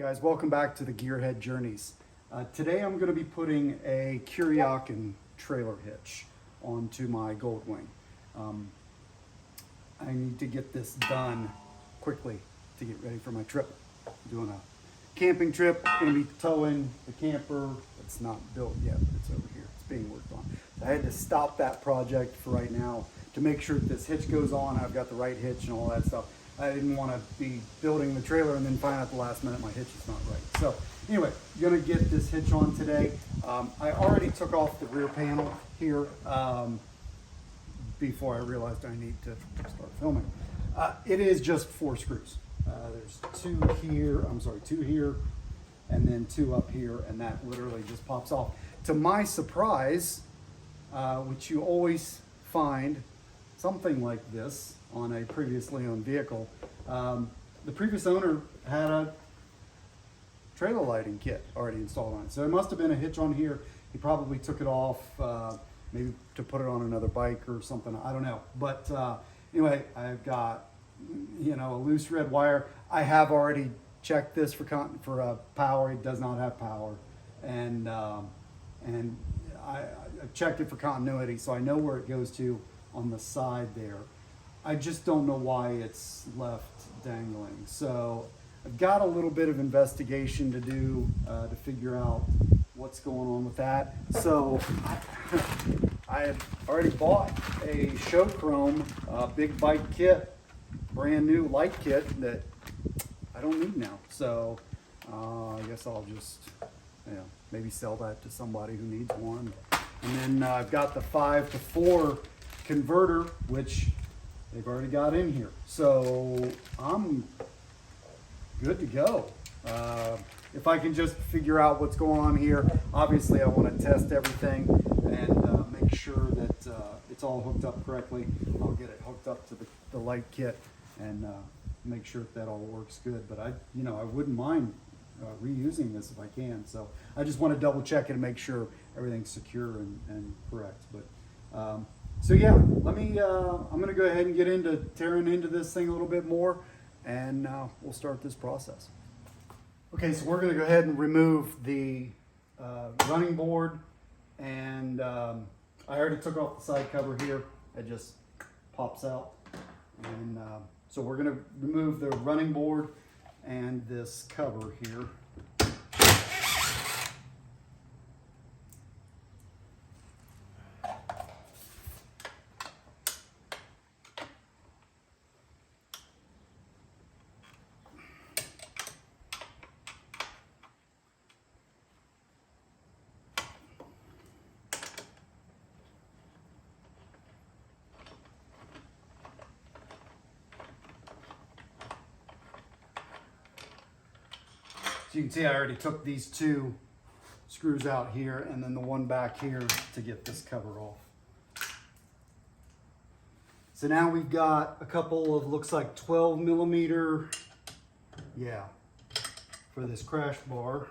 Guys, welcome back to the Gearhead Journeys. Today I'm going to be putting a Kuryakyn trailer hitch onto my Goldwing. I need to get this done quickly to get ready for my trip. I'm doing a camping trip, going to be towing the camper. It's not built yet, but it's over here. It's being worked on. So I had to stop that project for right now to make sure that this hitch goes on. I've got the right hitch and all that stuff. I didn't want to be building the trailer and then find out at the last minute my hitch is not right. So anyway, I'm going to get this hitch on today. I already took off the rear panel here before I realized I need to start filming. It is just 4 screws. There's 2 here, two here, and then 2 up here, and that literally just pops off. To my surprise, which you always find something like this on a previously owned vehicle, the previous owner had a trailer lighting kit already installed on it. So it must have been a hitch on here. He probably took it off, maybe to put it on another bike or something. I don't know. But anyway, I've got, a loose red wire. I have already checked this for power. It does not have power, and I checked it for continuity, so I know where it goes to on the side there. I just don't know why it's left dangling. So I've got a little bit of investigation to do to figure out what's going on with that. So I had already bought a show chrome big bike kit, brand new light kit that I don't need now. So I guess I'll just maybe sell that to somebody who needs one. And then I've got the 5 to 4 converter, which they've already got in here. So I'm good to go. If I can just figure out what's going on here, obviously I want to test everything and make sure that it's all hooked up correctly. I'll get it hooked up to the light kit and make sure that all works good. But I wouldn't mind reusing this if I can. So I just want to double check it and make sure everything's secure and correct. But so yeah, let me, I'm gonna go ahead and get into tearing into this thing a little bit more, and we'll start this process. Okay, so we're gonna go ahead and remove the running board, and I already took off the side cover here. It just pops out. And so we're gonna remove the running board and this cover here. So you can see I already took these 2 screws out here and then the one back here to get this cover off. So now we've got a couple of, looks like 12 millimeter, for this crash bar.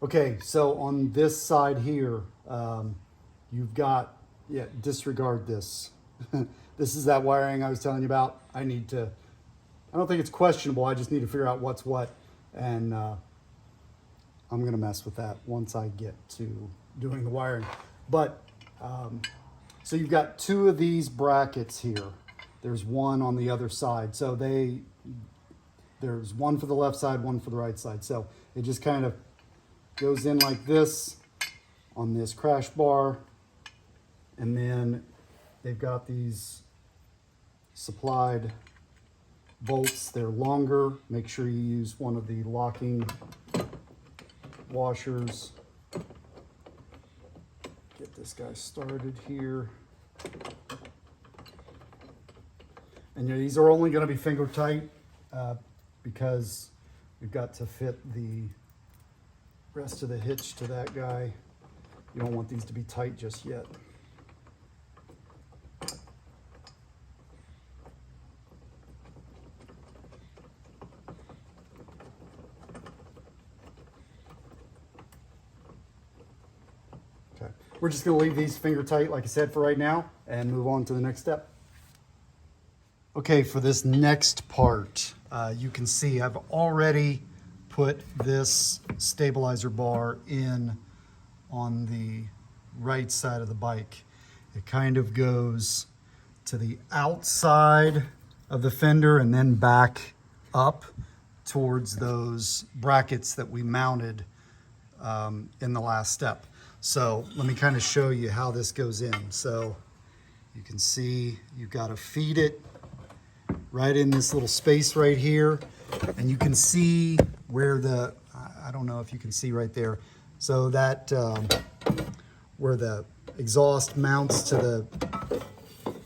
Okay, so on this side here, you've got, disregard this. This is that wiring I was telling you about. I don't think it's questionable. I just need to figure out what's what. And I'm gonna mess with that once I get to doing the wiring. But, so you've got 2 of these brackets here. There's one on the other side. So there's one for the left side, one for the right side. So it just kind of goes in like this on this crash bar, and then they've got these supplied bolts. They're longer. Make sure you use one of the locking washers. Get this guy started here. And these are only going to be finger tight because we've got to fit the rest of the hitch to that guy. You don't want these to be tight just yet. we're just gonna leave these finger tight, like I said, for right now, and move on to the next step. Okay, for this next part, you can see I've already put this stabilizer bar in on the right side of the bike. It kind of goes to the outside of the fender and then back up towards those brackets that we mounted in the last step. So let me kind of show you how this goes in. So you can see you've got to feed it right in this little space right here, and you can see where the, I don't know if you can see right there, so that where the exhaust mounts to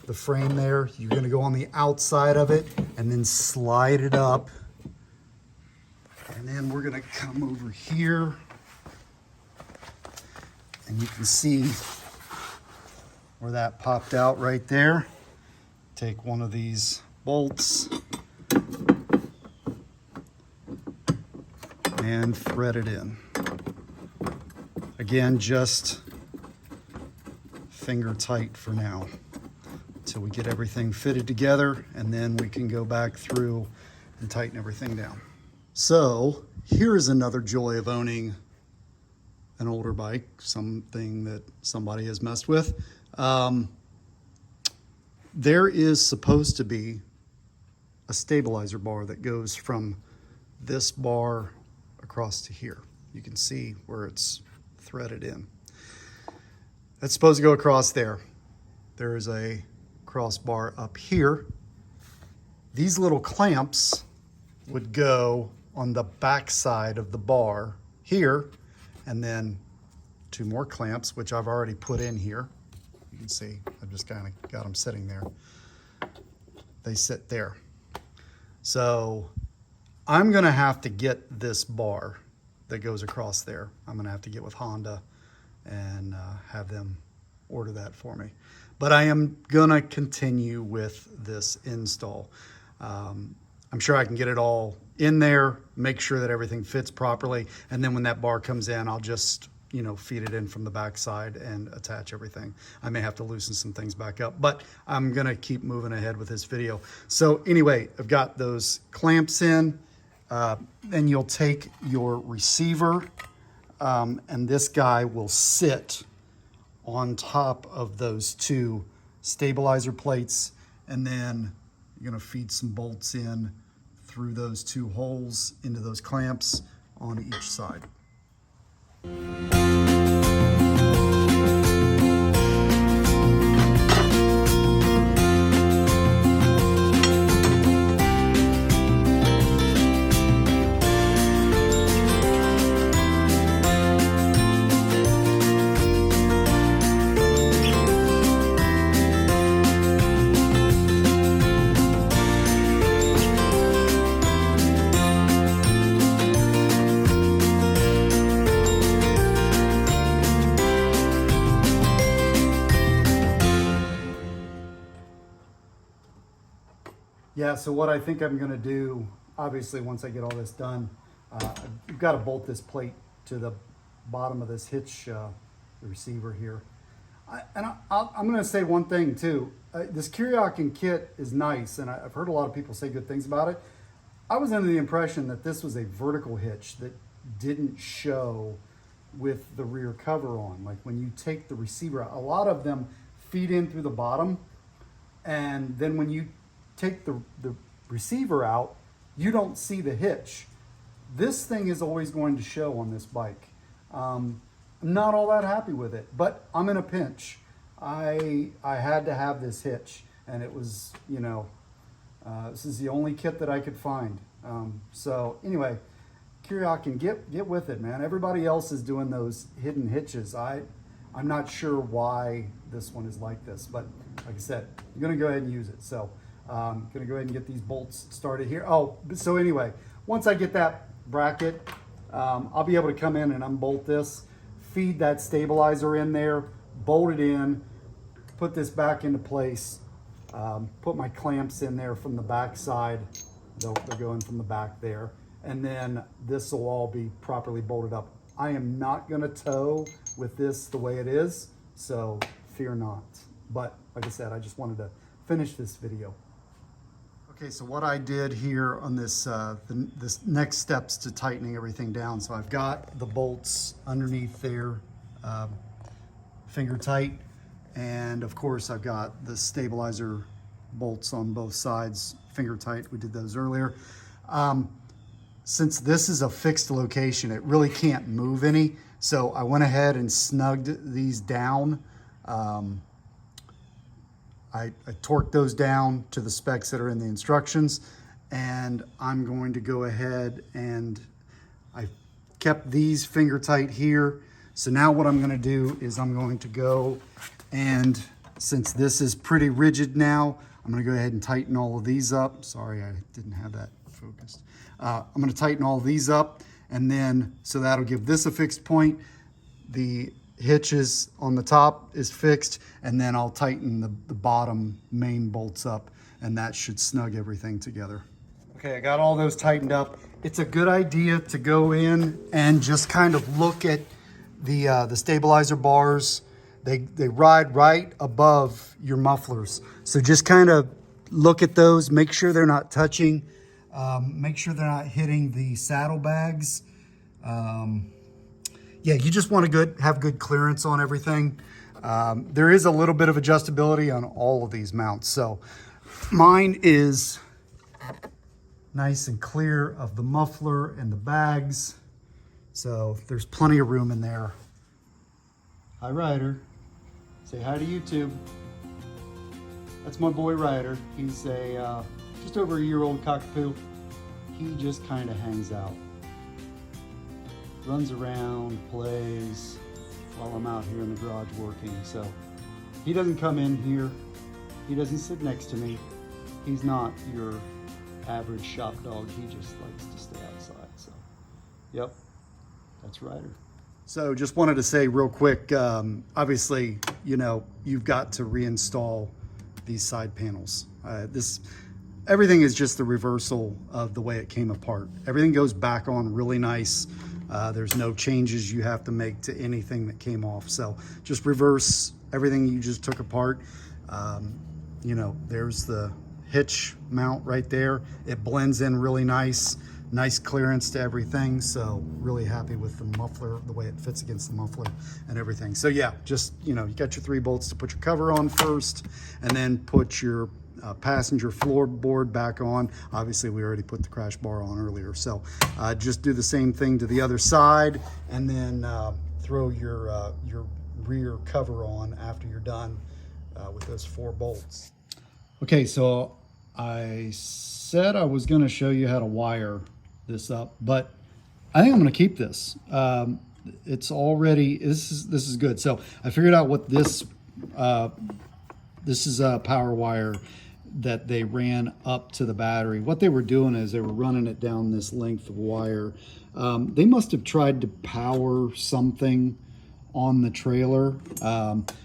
the frame there, you're going to go on the outside of it and then slide it up, and then we're going to come over here and you can see where that popped out right there. Take one of these bolts and thread it in. Again, just finger tight for now until we get everything fitted together, and then we can go back through and tighten everything down. So here's another joy of owning an older bike, something that somebody has messed with. There is supposed to be a stabilizer bar that goes from this bar across to here. You can see where it's threaded in. That's supposed to go across there. There is a crossbar up here. These little clamps would go on the back side of the bar here, and then two more clamps, which I've already put in here. You can see I've just kind of got them sitting there. They sit there. So I'm gonna have to get this bar that goes across there. I'm gonna have to get with Honda and have them order that for me. But I am gonna continue with this install. I'm sure I can get it all in there, make sure that everything fits properly, and then when that bar comes in, I'll just, you know, feed it in from the back side and attach everything. I may have to loosen some things back up, but I'm gonna keep moving ahead with this video. So anyway, I've got those clamps in, and you'll take your receiver, and this guy will sit on top of those two stabilizer plates, and then you're gonna feed some bolts in through those two holes into those clamps on each side. Yeah, so what I think I'm gonna do, obviously once I get all this done, you've got to bolt this plate to the bottom of this hitch, the receiver here. I'm gonna say one thing too. This Kuryakyn kit is nice, and I've heard a lot of people say good things about it. I was under the impression that this was a vertical hitch that didn't show with the rear cover on. Like when you take the receiver out, a lot of them feed in through the bottom, and then when you take the receiver out, you don't see the hitch. This thing is always going to show on this bike. I'm not all that happy with it, but I'm in a pinch. I had to have this hitch, and it was, you know, this is the only kit that I could find. So anyway, Kuryakyn, get with it, man. Everybody else is doing those hidden hitches. I'm not sure why this one is like this, but like I said, I'm gonna go ahead and use it. So I'm gonna go ahead and get these bolts started here. Oh, so anyway, once I get that bracket, I'll be able to come in and unbolt this, feed that stabilizer in there, bolt it in, put this back into place, put my clamps in there from the back side. They're going from the back there. And then this will all be properly bolted up. I am not gonna tow with this the way it is. So fear not. But like I said, I just wanted to finish this video. Okay, so what I did here on this, this next steps to tightening everything down. So I've got the bolts underneath there, finger tight. And of course I've got the stabilizer bolts on both sides, finger tight. We did those earlier. Since this is a fixed location, it really can't move any. So I went ahead and snugged these down. I torqued those down to the specs that are in the instructions, and I'm going to go ahead and I kept these finger tight here. So now what I'm going to do is I'm going to go, and since this is pretty rigid now, I'm going to go ahead and tighten all of these up. Sorry, I didn't have that focused. I'm going to tighten all these up, and then so that'll give this a fixed point. The hitches on the top is fixed, and then I'll tighten the bottom main bolts up, and that should snug everything together. Okay, I got all those tightened up. It's a good idea to go in and just kind of look at the stabilizer bars. They ride right above your mufflers. So just kind of look at those, make sure they're not touching, make sure they're not hitting the saddlebags. Yeah, you just want to have good clearance on everything. There is a little bit of adjustability on all of these mounts. So mine is nice and clear of the muffler and the bags. So there's plenty of room in there. Hi, Ryder. Say hi to YouTube. That's my boy Ryder. He's a just over a year-old cockapoo. He just kind of hangs out. Runs around, plays while I'm out here in the garage working. So he doesn't come in here. He doesn't sit next to me. He's not your average shop dog. He just likes to stay outside. So, yep, that's Ryder. So just wanted to say real quick, obviously, you know, you've got to reinstall these side panels. Everything is just the reversal of the way it came apart. Everything goes back on really nice. There's no changes you have to make to anything that came off. So just reverse everything you just took apart. You know, there's the hitch mount right there. It blends in really nice clearance to everything. So really happy with the muffler, the way it fits against the muffler and everything. So yeah, just, you know, you got your 3 bolts to put your cover on first, and then put your passenger floorboard back on. Obviously we already put the crash bar on earlier. So just do the same thing to the other side, and then throw your rear cover on after you're done with those 4 bolts. Okay, so I said I was going to show you how to wire this up, but I think I'm going to keep this. It's already, this is good. So I figured out what this is a power wire that they ran up to the battery. What they were doing is they were running it down this length of wire. They must have tried to power something on the trailer.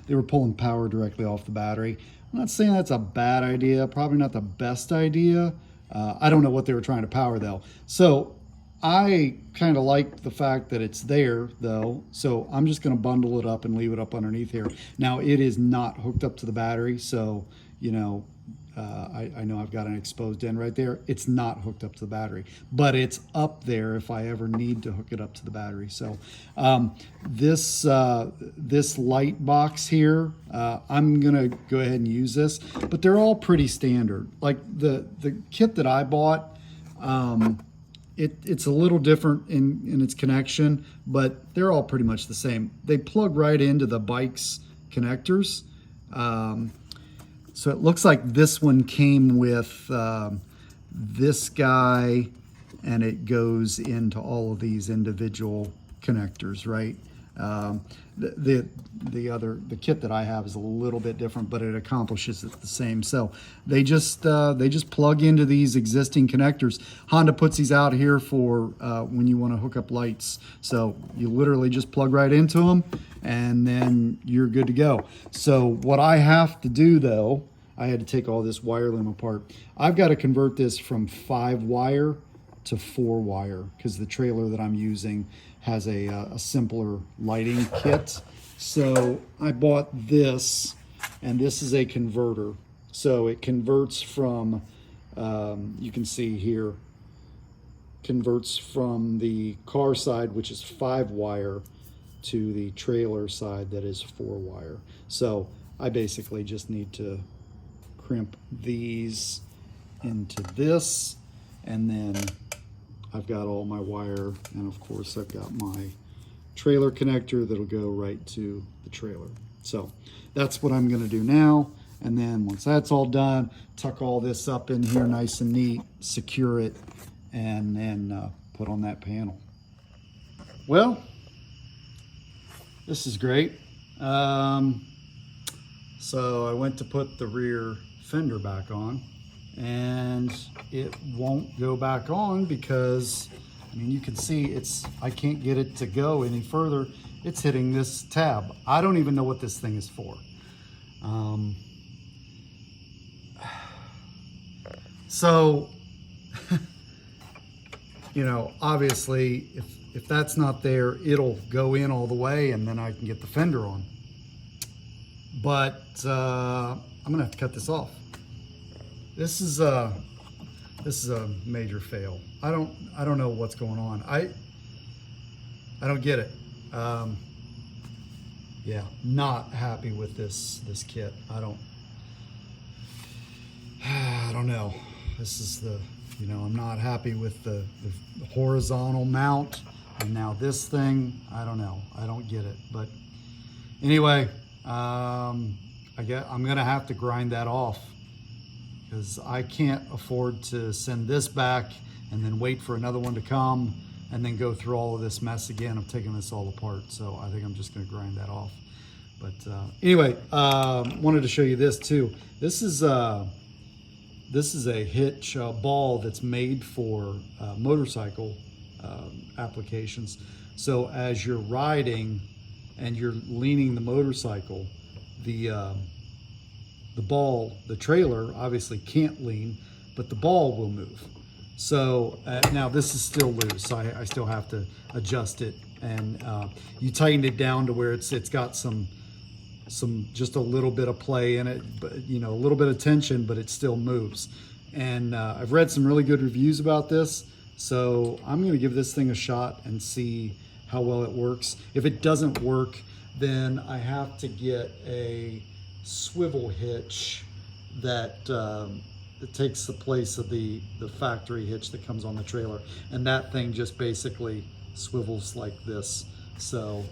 They were pulling power directly off the battery. I'm not saying that's a bad idea, probably not the best idea. I don't know what they were trying to power though. So I kind of like the fact that it's there though. So I'm just gonna bundle it up and leave it up underneath here. Now it is not hooked up to the battery. So, you know, I know I've got an exposed end right there. It's not hooked up to the battery, but it's up there if I ever need to hook it up to the battery. So this light box here, I'm gonna go ahead and use this, but they're all pretty standard. Like the kit that I bought, it's a little different in its connection, but they're all pretty much the same. They plug right into the bike's connectors. So it looks like this one came with this guy, and it goes into all of these individual connectors, right? The kit that I have is a little bit different, but it accomplishes it the same. So they just plug into these existing connectors. Honda puts these out here for when you want to hook up lights. So you literally just plug right into them, and then you're good to go. So what I have to do though, I had to take all this wire loom apart. I've got to convert this from 5 wire to 4 wire because the trailer that I'm using has a simpler lighting kit. So I bought this, and this is a converter. So it converts from, you can see here, converts from the car side, which is 5-wire, to the trailer side that is 4-wire. So I basically just need to crimp these into this, and then I've got all my wire, and of course I've got my trailer connector that'll go right to the trailer. So that's what I'm gonna do now. And then once that's all done, tuck all this up in here nice and neat, secure it, and then put on that panel. Well, this is great. So I went to put the rear fender back on, and it won't go back on because, I mean, you can see I can't get it to go any further. It's hitting this tab. I don't even know what this thing is for. So, you know, obviously, if that's not there, it'll go in all the way, and then I can get the fender on. But I'm gonna have to cut this off. This is a major fail. I don't know what's going on. I don't get it. Yeah, not happy with this kit. I don't know. This is I'm not happy with the horizontal mount, and now this thing, I don't know. I don't get it. But anyway, I'm gonna have to grind that off, because I can't afford to send this back and then wait for another one to come and then go through all of this mess again of taking this all apart. So I think I'm just gonna grind that off. But anyway, wanted to show you this too. This is a hitch ball that's made for motorcycle applications. So as you're riding and you're leaning the motorcycle, the trailer obviously can't lean, but the ball will move. So now this is still loose, so I still have to adjust it, and you tighten it down to where it's got some just a little bit of play in it, but a little bit of tension, but it still moves. And I've read some really good reviews about this, so I'm going to give this thing a shot and see how well it works. If it doesn't work, then I have to get a swivel hitch that takes the place of the factory hitch that comes on the trailer, and that thing just basically swivels like this. So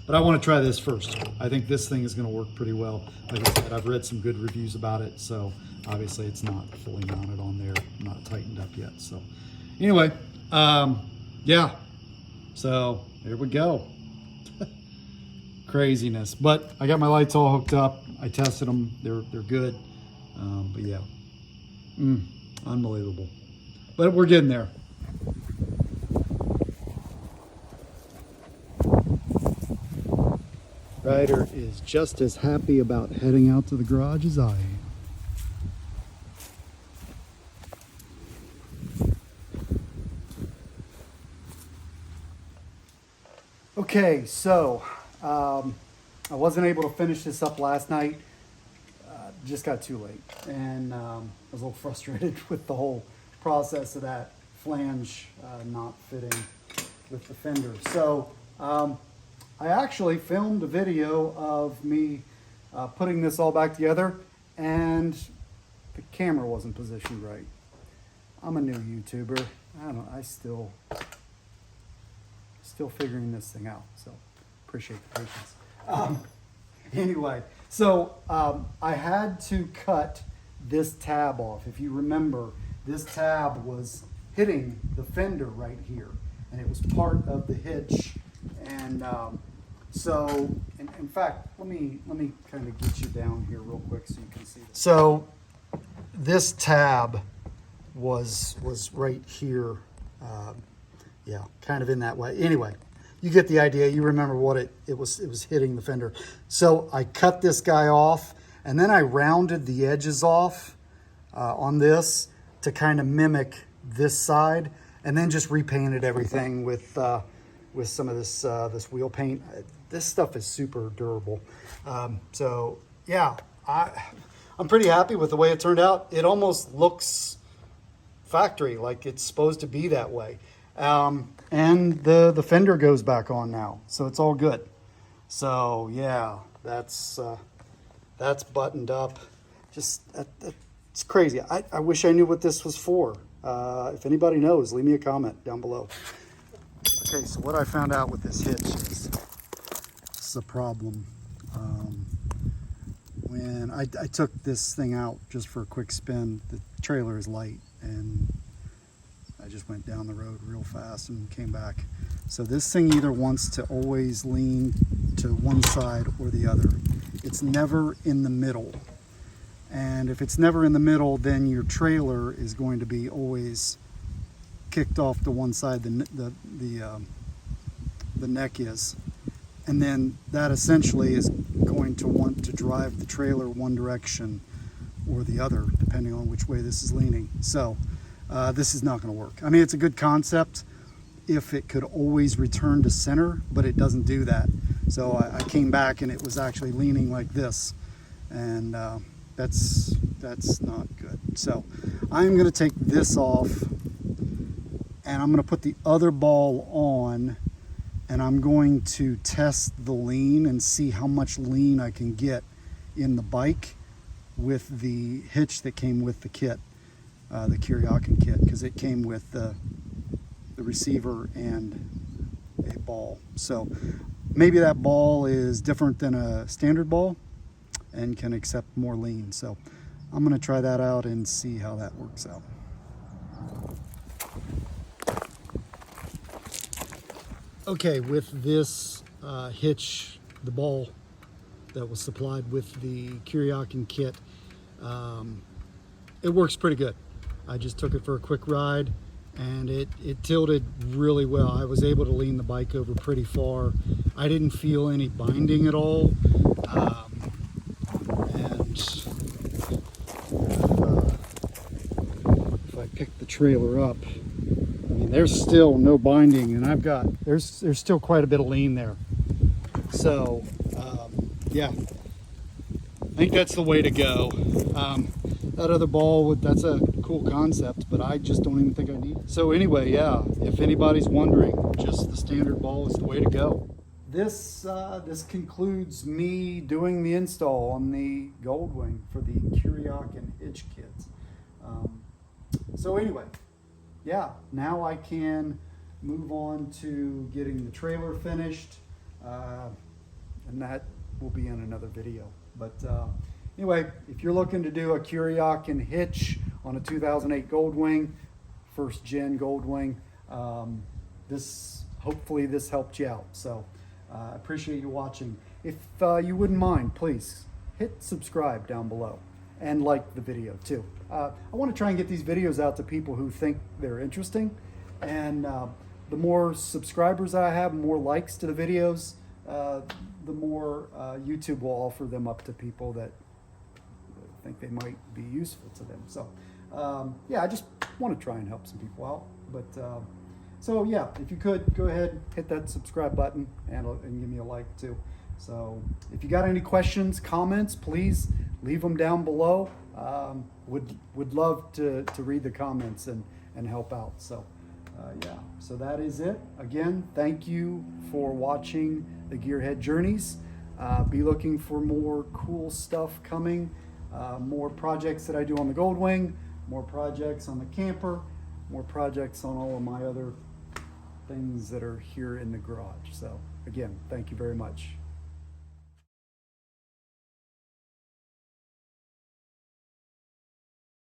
but I want to try this first. I think this thing is going to work pretty well. Like I said, I've read some good reviews about it, so obviously it's not fully mounted on there, not tightened up yet. So anyway, yeah, so there we go. Craziness. But I got my lights all hooked up. I tested them. They're good. But yeah, unbelievable. But we're getting there. Ryder is just as happy about heading out to the garage as I am. Okay, so I wasn't able to finish this up last night. Just got too late, and I was a little frustrated with the whole process of that flange not fitting with the fender. So I actually filmed a video of me putting this all back together, and the camera wasn't positioned right. I'm a new YouTuber. I don't know, I still figuring this thing out, so appreciate the patience. Anyway, so I had to cut this tab off. If you remember, this tab was hitting the fender right here, and it was part of the hitch. And so, in fact, let me kind of get you down here real quick so you can see this. So this tab was right here. Yeah, kind of in that way. Anyway, you get the idea. You remember what it was hitting the fender. So I cut this guy off, and then I rounded the edges off on this to kind of mimic this side, and then just repainted everything with some of this wheel paint. this stuff is super durable. So yeah, I'm pretty happy with the way it turned out. It almost looks factory, like it's supposed to be that way. And the fender goes back on now, so it's all good. So yeah, that's buttoned up. Just it's crazy. I wish I knew what this was for. If anybody knows, leave me a comment down below. Okay, so what I found out with this hitch is a problem. When I took this thing out just for a quick spin, the trailer is light, and I just went down the road real fast and came back. So this thing either wants to always lean to one side or the other. It's never in the middle. And if it's never in the middle, then your trailer is going to be always kicked off to one side the neck is. And then that essentially is going to want to drive the trailer one direction or the other, depending on which way this is leaning. So this is not going to work. I mean, it's a good concept if it could always return to center, but it doesn't do that. So I came back and it was actually leaning like this, and that's not good. So I'm going to take this off, and I'm going to put the other ball on, and I'm going to test the lean and see how much lean I can get in the bike with the hitch that came with the kit, the Kuryakyn kit, because it came with the receiver and a ball. So maybe that ball is different than a standard ball and can accept more lean. So I'm going to try that out and see how that works out. Okay, with this hitch, the ball that was supplied with the Kuryakyn kit, it works pretty good. I just took it for a quick ride, and it tilted really well. I was able to lean the bike over pretty far. I didn't feel any binding at all. And if I pick the trailer up, I mean, there's still no binding, and there's still quite a bit of lean there. So yeah, I think that's the way to go. That other ball, that's a cool concept, but I just don't even think I need it. So anyway, yeah, if anybody's wondering, just the standard ball is the way to go. This concludes me doing the install on the Goldwing for the Kuryakyn hitch kit. So anyway, yeah, now I can move on to getting the trailer finished, and that will be in another video. But anyway, if you're looking to do a Kuryakyn hitch on a 2008 Goldwing, first gen Goldwing, hopefully this helped you out. So I appreciate you watching. If you wouldn't mind, please hit subscribe down below and like the video too. I want to try and get these videos out to people who think they're interesting, and the more subscribers I have, more likes to the videos, the more YouTube will offer them up to people that think they might be useful to them. So yeah, I just want to try and help some people out. But so yeah, if you could go ahead, hit that subscribe button and give me a like too. So if you got any questions, comments, please leave them down below. Would love to read the comments and help out. So yeah, so that is it. Again, thank you for watching the Gearhead Journeys. Be looking for more cool stuff coming, more projects that I do on the Goldwing, more projects on the camper, more projects on all of my other things that are here in the garage. So again, thank you very much.